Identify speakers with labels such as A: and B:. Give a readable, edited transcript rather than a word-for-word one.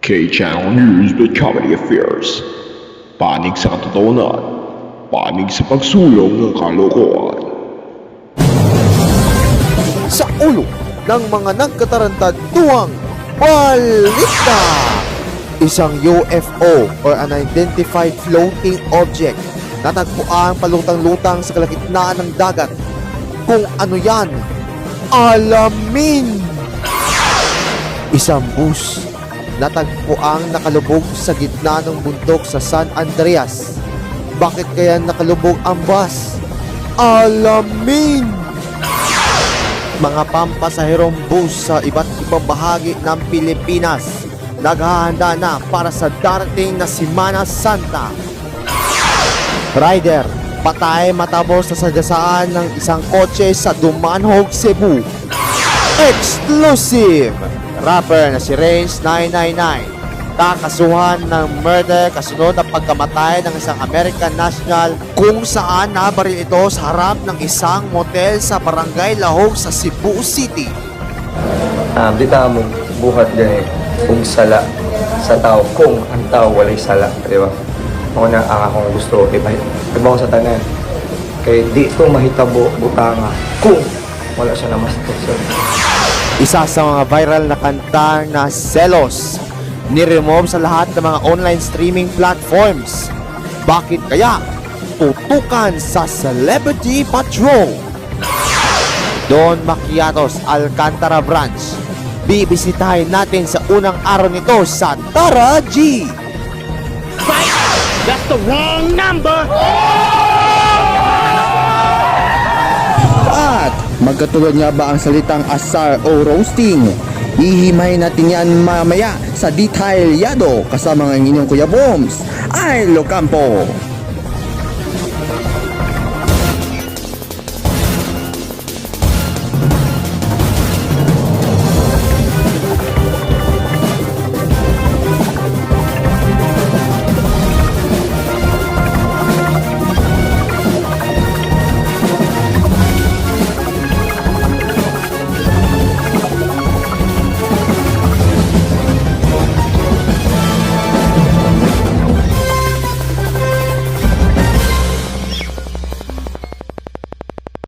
A: K-Channel News with Comedy Affairs. Panig sa katotohanan, panig sa pagsulong ng kalokohan.
B: Sa ulo ng mga nagkatarantaduhang balita, isang UFO or unidentified floating object natagpuan palutang-lutang sa kalagitnaan ng dagat. Kung ano yan, alamin! Isang bus natagpuang nakalubog sa gitna ng bundok sa San Andreas. Bakit kaya nakalubog ang bus? Alamin! Mga pampasaherong bus sa iba't ibang bahagi ng Pilipinas naghahanda na para sa darating na Semana Santa. Rider, patay matapos sa sagasaan ng isang kotse sa Dumanhog, Cebu. Exclusive! Rapper na si Reigns 999 kakasuhan ng murder kasunod ng pagkamatay ng isang American national kung saan nabaril ito sa harap ng isang motel sa Barangay Lahog sa Cebu City.
C: Di tamo buhat dyan kung sala sa tao kung ang tao walay sala, di ba? Ako na ang akong gusto, di ba ko sa tanan kay di ko mahitabo butanga kung wala siya namastos.
B: Isa sa mga viral na kanta na Selos ni-remove sa lahat ng mga online streaming platforms. Bakit kaya? Tutukan sa Celebrity Patrol. Don Maquiatos, Alcantara Branch. Bibisitahin natin sa unang araw nito sa Tara G!
D: That's the wrong number!
E: At magkatulad nga ba ang salitang asar o roasting? Ihimayin natin yan mamaya sa detalyado kasama ng inyong Kuya Boms, Arlo Campo.